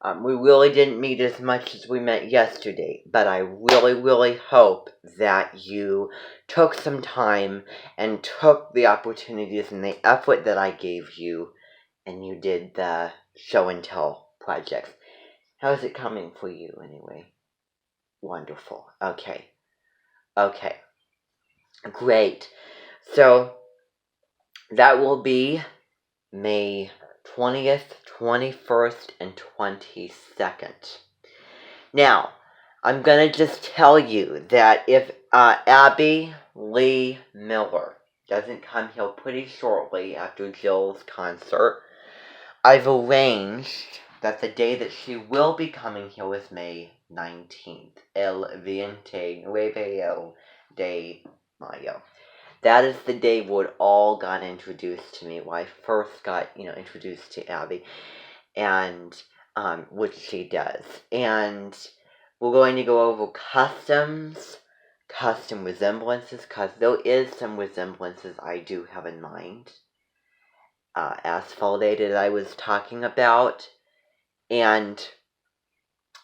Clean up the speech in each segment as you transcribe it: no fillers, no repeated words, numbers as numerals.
We really didn't meet as much as we met yesterday, but I really, really hope that you took some time and took the opportunities and the effort that I gave you, and you did the show and tell projects. How's it coming for you anyway? Wonderful. Okay. Okay. Great. So that will be May 20th, 21st, and 22nd. Now, I'm going to just tell you that if Abby Lee Miller doesn't come here pretty shortly after Jill's concert, I've arranged that the day that she will be coming here is May 19th. El 29 de Mayo. That is the day where it all got introduced to me, when I first got, introduced to Abby, and which she does. And we're going to go over custom resemblances, because there is some resemblances I do have in mind. Asphaltated I was talking about, and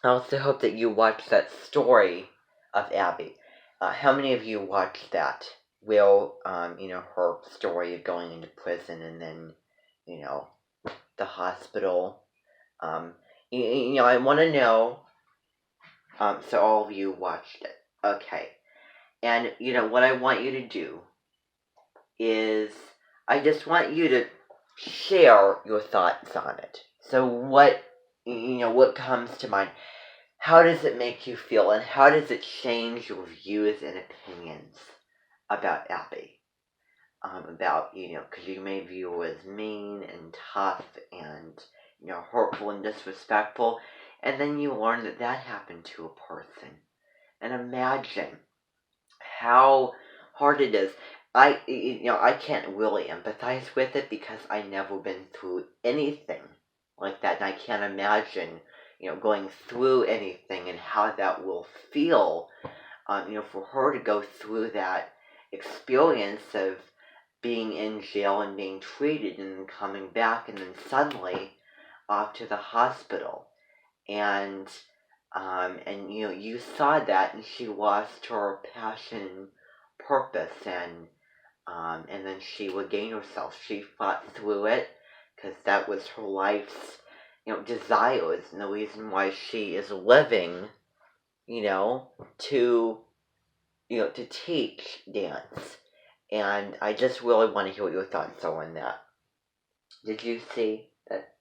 I also hope that you watched that story of Abby. How many of you watched that? Will, her story of going into prison and then, the hospital. I want to know, so all of you watched it. Okay. And, what I want you to do is, I just want you to share your thoughts on it. So what comes to mind? How does it make you feel, and how does it change your views and opinions about Abby? Because you may view her as mean and tough and, hurtful and disrespectful, and then you learn that happened to a person. And imagine how hard it is. I can't really empathize with it because I've never been through anything like that, and I can't imagine, going through anything and how that will feel, for her to go through that experience of being in jail and being treated and then coming back and then suddenly off to the hospital. And you saw that, and she lost her passion, purpose, and then she regained herself. She fought through it because that was her life's, desires, and the reason why she is living, to teach dance. And I just really want to hear what your thoughts are on that. Did you see that?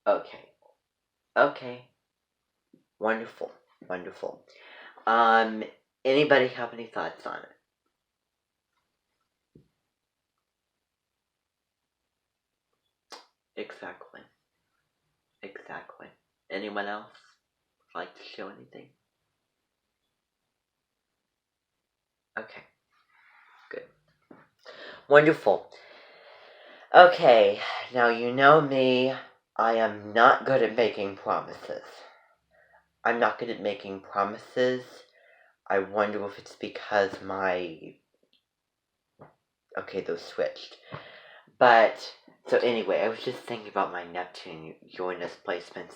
Okay. Wonderful. Anybody have any thoughts on it? Exactly. Anyone else like to show anything? Okay. Good. Wonderful. Okay, now you know me. I am not good at making promises. I'm not good at making promises. I wonder if it's because okay, those switched. But, so anyway, I was just thinking about my Neptune Uranus placements.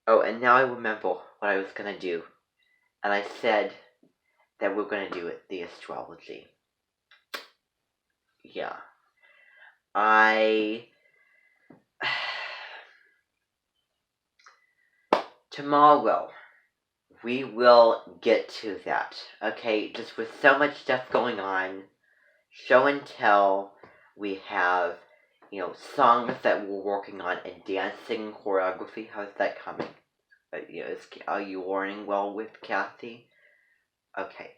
Oh, and now I remember what I was gonna do. And I said that we're gonna do it, the astrology. Yeah. Tomorrow, we will get to that. Okay, just with so much stuff going on, show and tell, we have, songs that we're working on, and dancing choreography. How's that coming? Are you learning well with Kathy? Okay.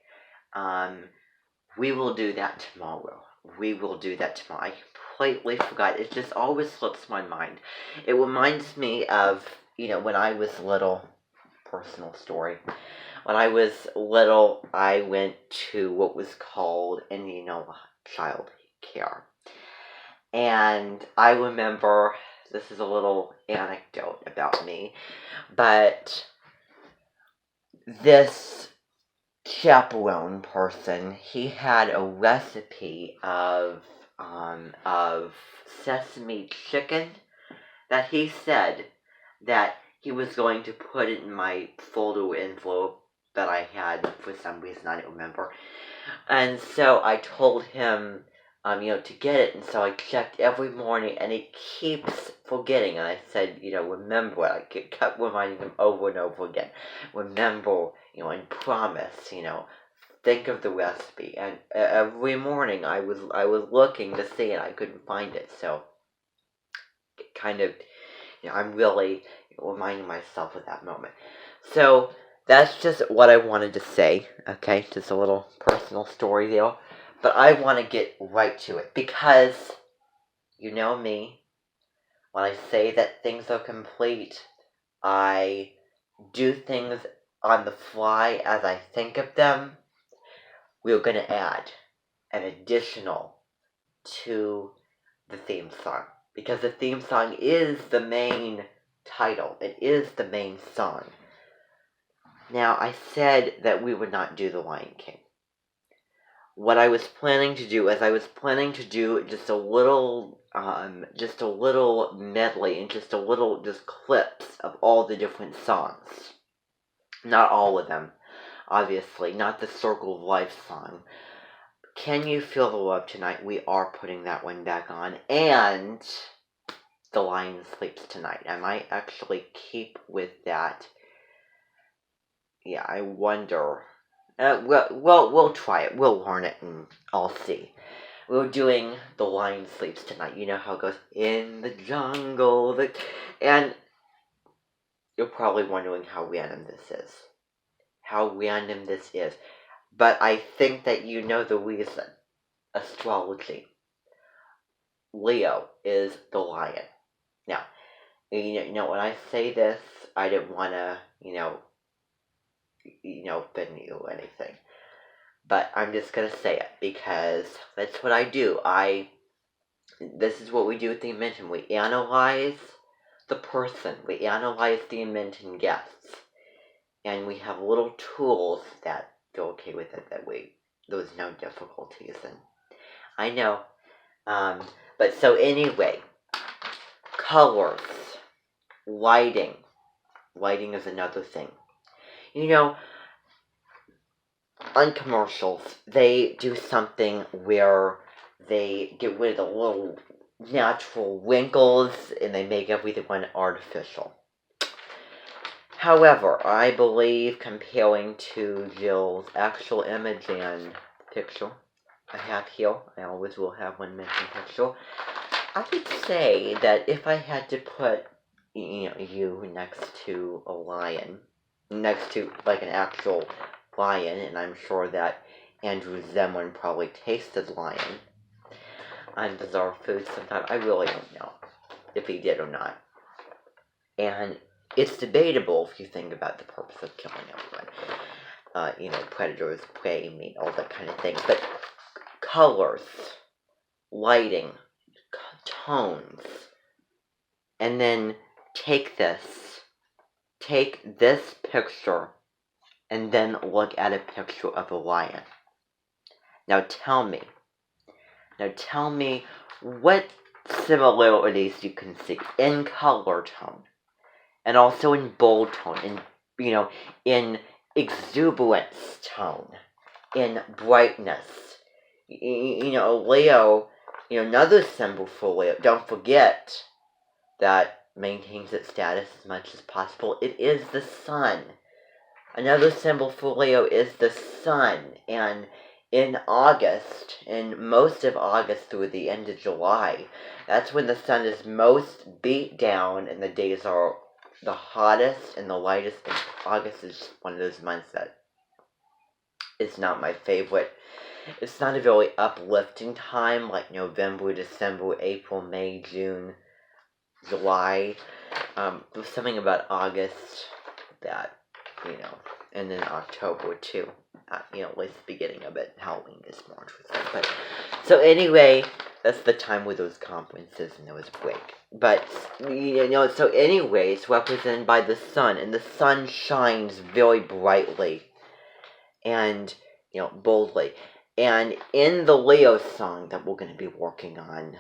We will do that tomorrow. I completely forgot. It just always slips my mind. It reminds me of, when I was little, personal story. When I was little, I went to what was called Indianola Child Care. And I remember, this is a little anecdote about me, but this chaperone person, he had a recipe of of sesame chicken that he said that he was going to put it in my folder envelope that I had for some reason, I don't remember. And so I told him, to get it, and so I checked every morning, and he keeps forgetting, and I said, remember, I kept reminding him over and over again, remember, and promise, think of the recipe, and every morning I was looking to see it, I couldn't find it, so, kind of, I'm really reminding myself of that moment. So, that's just what I wanted to say, okay? Just a little personal story there. But I want to get right to it, because you know me, when I say that things are complete, I do things on the fly as I think of them. We're going to add an additional to the theme song, because the theme song is the main title. It is the main song. Now, I said that we would not do The Lion King. What I was planning to do is I was planning to do just a little medley and just clips of all the different songs. Not all of them, obviously, not the Circle of Life song. Can You Feel the Love Tonight? We are putting that one back on, and The Lion Sleeps Tonight. I might actually keep with that. Yeah, I wonder. We'll try it. We'll learn it, and I'll see. We're doing The Lion Sleeps Tonight. You know how it goes, in the jungle. And you're probably wondering how random this is. But I think that you know the reason. Astrology. Leo is the lion. Now, when I say this, I didn't want to, offend you or anything. But I'm just going to say it, because that's what I do. This is what we do with the Invention. We analyze the person. We analyze the Invention guests. And we have little tools that go okay with it, there's no difficulties. And I know. But so anyway, colors, lighting. Lighting is another thing. On commercials, they do something where they get rid of the little natural wrinkles and they make everything artificial. However, I believe, comparing to Jill's actual image and picture I have here, I always will have one mentioned picture, I would say that if I had to put you next to a lion, next to like an actual lion, and I'm sure that Andrew Zimmern probably tasted lion on Bizarre Foods sometime. I really don't know if he did or not. And it's debatable if you think about the purpose of killing everyone. Predators, prey, meat, all that kind of thing. But colors, lighting, tones, and then take this picture and then look at a picture of a lion. Now tell me what similarities you can see in color tone, and also in bold tone, in exuberance tone, in brightness. Leo, another symbol for Leo, don't forget, that maintains its status as much as possible. It is the sun. Another symbol for Leo is the sun, and in August, in most of August through the end of July, that's when the sun is most beat down and the days are the hottest and the lightest. And August is one of those months that is not my favorite. It's not a very uplifting time like November, December, April, May, June, July. There's something about August that, and then October too. At least the beginning of it. Halloween is March. But so anyway, that's the time with those conferences and there was a break. But so anyways, represented by the sun, and the sun shines very brightly and boldly. And in the Leo song that we're going to be working on,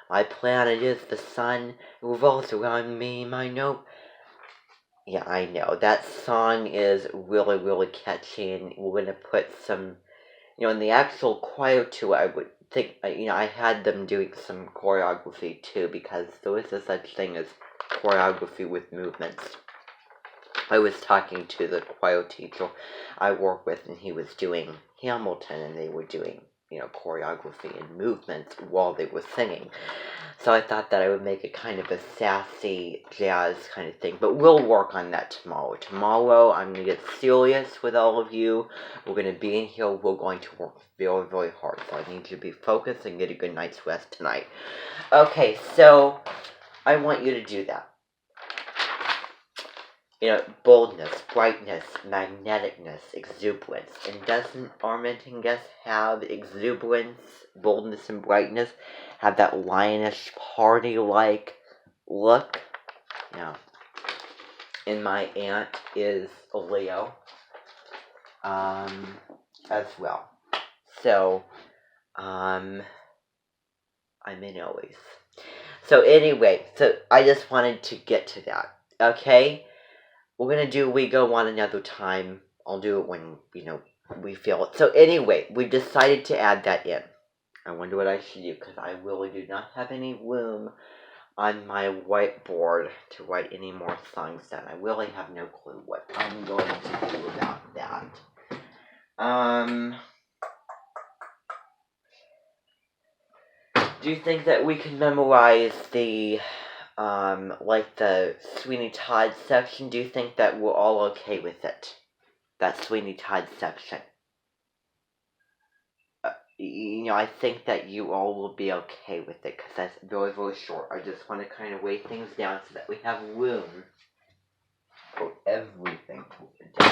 my planet is the sun, it revolves around me, my note. Yeah, I know. That song is really, really catchy, and we're going to put some, in the actual choir too, I would think, I had them doing some choreography too, because there is a such thing as choreography with movements. I was talking to the choir teacher I work with, and he was doing Hamilton, and they were doing, choreography and movements while they were singing. So I thought that I would make it kind of a sassy jazz kind of thing. But we'll work on that tomorrow. Tomorrow, I'm going to get serious with all of you. We're going to be in here. We're going to work very, very hard. So I need you to be focused and get a good night's rest tonight. Okay, so I want you to do that. Boldness, brightness, magneticness, exuberance. And doesn't Armenton Guest have exuberance, boldness, and brightness? Have that lionish party-like look? Yeah. And my aunt is a Leo, as well. So, I'm in Aries. So anyway, so I just wanted to get to that, okay? We're going to do We Go One another time. I'll do it when, we feel it. So anyway, we decided to add that in. I wonder what I should do, because I really do not have any room on my whiteboard to write any more songs down. I really have no clue what I'm going to do about that. Do you think that we can memorize the Sweeney Todd section? Do you think that we're all okay with it? That Sweeney Todd section. I think that you all will be okay with it, because that's very, very short. I just want to kind of weigh things down so that we have room for everything to do.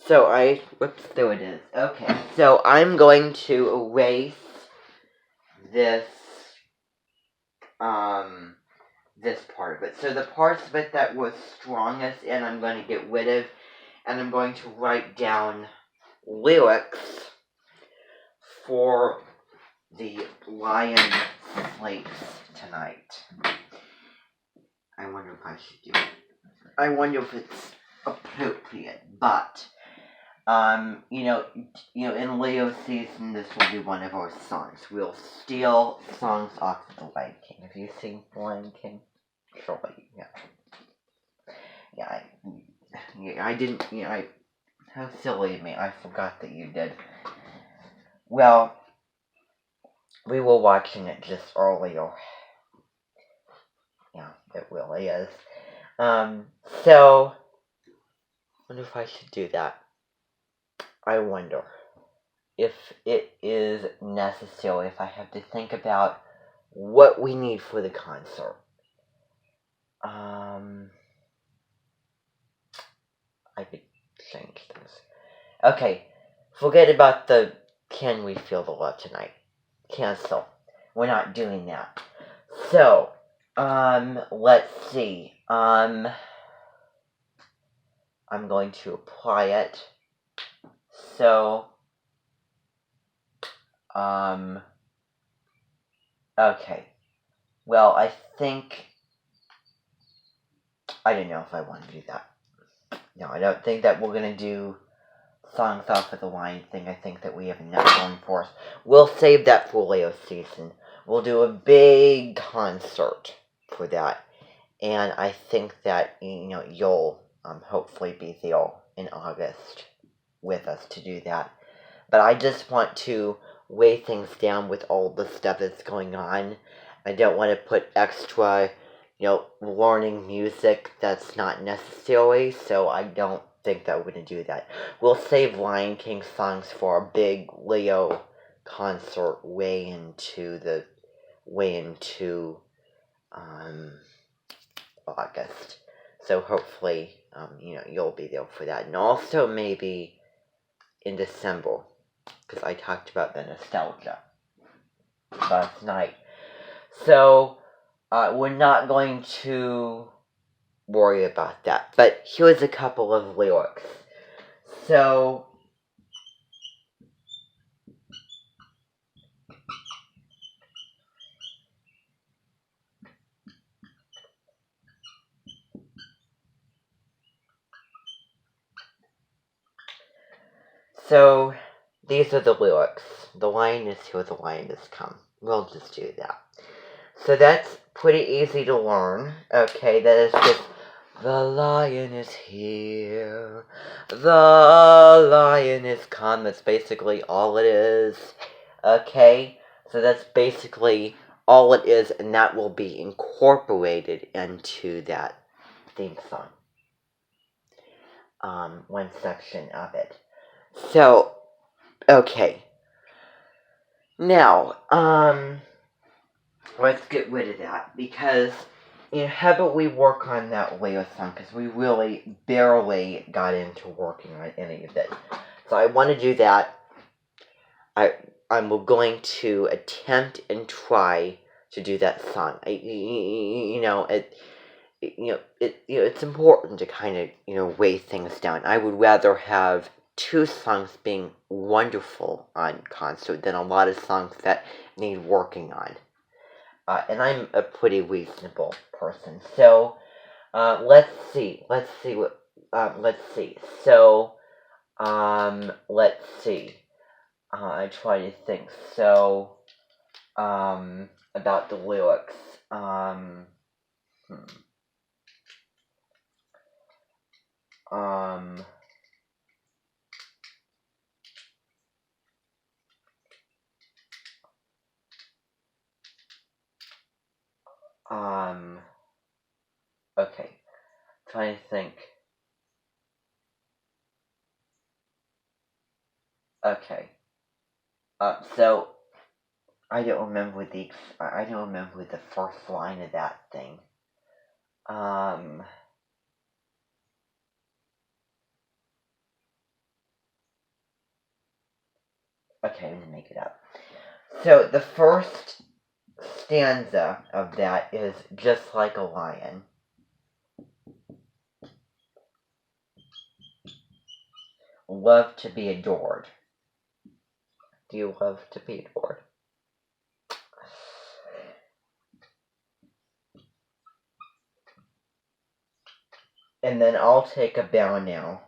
So whoops, there it is. Okay, so I'm going to erase this, this part of it. So the parts of it that were strongest in, I'm going to get rid of, and I'm going to write down lyrics for the Lion Slates tonight. I wonder if I should do it. I wonder if it's appropriate, but, in Leo season, this will be one of our songs. We'll steal songs off of The Lion King. Have you seen The Lion King? Surely, yeah. Yeah, I didn't, how silly of me, I forgot that you did. Well, we were watching it just earlier. Yeah, it really is. So, I wonder if I should do that. I wonder if it is necessary, if I have to think about what we need for the concert. I could change things. Okay, forget about the Can We Feel the Love Tonight? Cancel. We're not doing that. So, let's see. I'm going to apply it. So, okay. Well, I think, I don't know if I want to do that. No, I don't think that we're going to do songs off of the Lion thing. I think that we have enough going for us. We'll save that for Leo season. We'll do a big concert for that. And I think that, you'll hopefully be there in August with us to do that. But I just want to weigh things down with all the stuff that's going on. I don't want to put extra, learning music that's not necessary, so I don't think that we're going to do that. We'll save Lion King songs for a big Leo concert way into August. So hopefully, you'll be there for that. And also maybe in December, because I talked about the nostalgia last night. So, we're not going to worry about that. But here's a couple of lyrics. So, So, these are the lyrics. The lion is here, the lion is come. We'll just do that. So that's pretty easy to learn. Okay, that is just, the lion is here, the lion is come. That's basically all it is. Okay, so that's basically all it is, and that will be incorporated into that theme song. One section of it. So, okay. Now, let's get rid of that, because, how about we work on that Leo song, because we really barely got into working on any of it. So I want to do that. I'm going to attempt and try to do that song. It's important to kind of weigh things down. I would rather have 2 songs being wonderful on concert than a lot of songs that need working on. And I'm a pretty reasonable person. So, let's see. So, let's see. I try to think. So, about the lyrics. Um, okay. Trying to think. Okay. So, I don't remember the first line of that thing. Okay, I'm gonna make it up. So the first stanza of that is just like a lion. Love to be adored. Do you love to be adored? And then I'll take a bow now.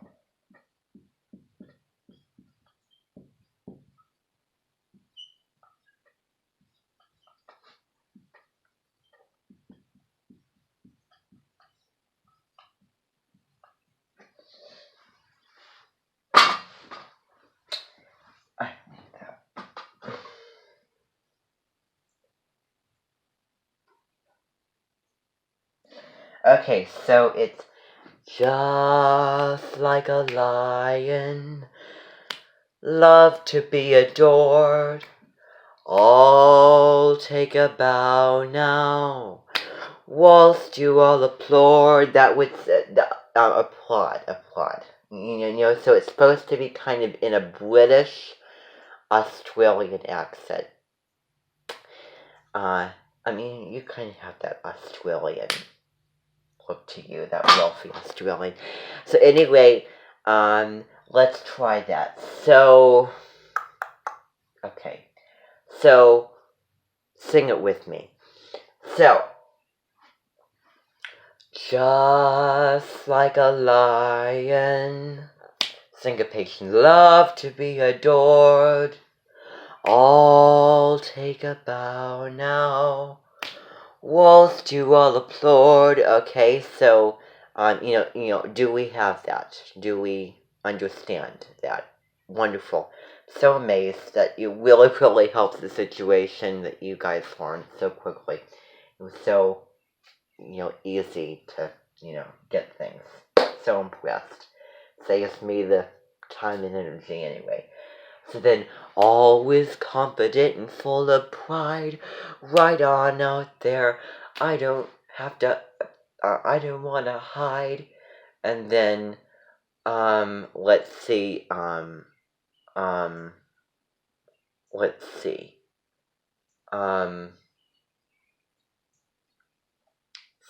Okay, so it's just like a lion, love to be adored. All take a bow now, whilst you all applaud. That would applaud. So it's supposed to be kind of in a British Australian accent. You kind of have that Australian look to you, that wealthy Australian. So anyway, let's try that. So, okay. So, sing it with me. So, just like a lion, syncopation, love to be adored. All take a bow now, whilst you all applaud. Okay, so, do we have that? Do we understand that? Wonderful. So amazed that you really helped the situation that you guys learned so quickly. It was so, easy to, get things. So impressed. Saves me the time and energy anyway. So then, always confident and full of pride, right on out there. I don't have to, I don't want to hide. And then, let's see, let's see,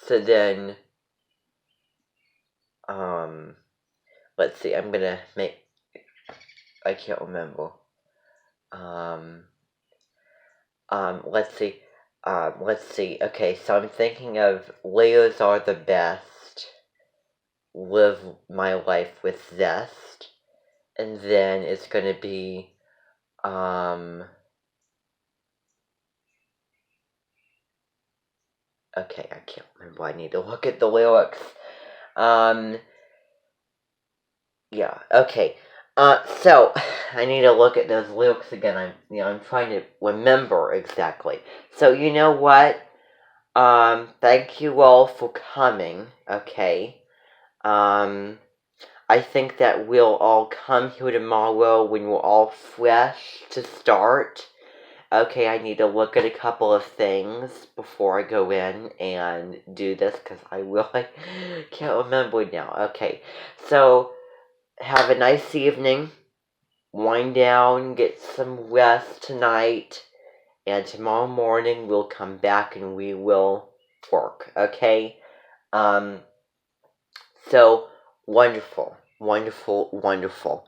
so then, let's see, I can't remember. Let's see. Okay, so I'm thinking of Leos are the best. Live my life with zest. And then it's going to be, okay, I can't remember. I need to look at the lyrics. Yeah, okay. So I need to look at those lyrics again. I'm trying to remember exactly. So you know what? Thank you all for coming. Okay. I think that we'll all come here tomorrow when we're all fresh to start. Okay, I need to look at a couple of things before I go in and do this because I really can't remember now. Okay, so have a nice evening. Wind down, get some rest tonight, and tomorrow morning we'll come back and we will work. Okay? Um, so wonderful, wonderful, wonderful.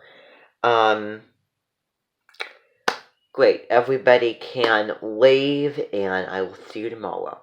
Great. Everybody can leave, and I will see you tomorrow.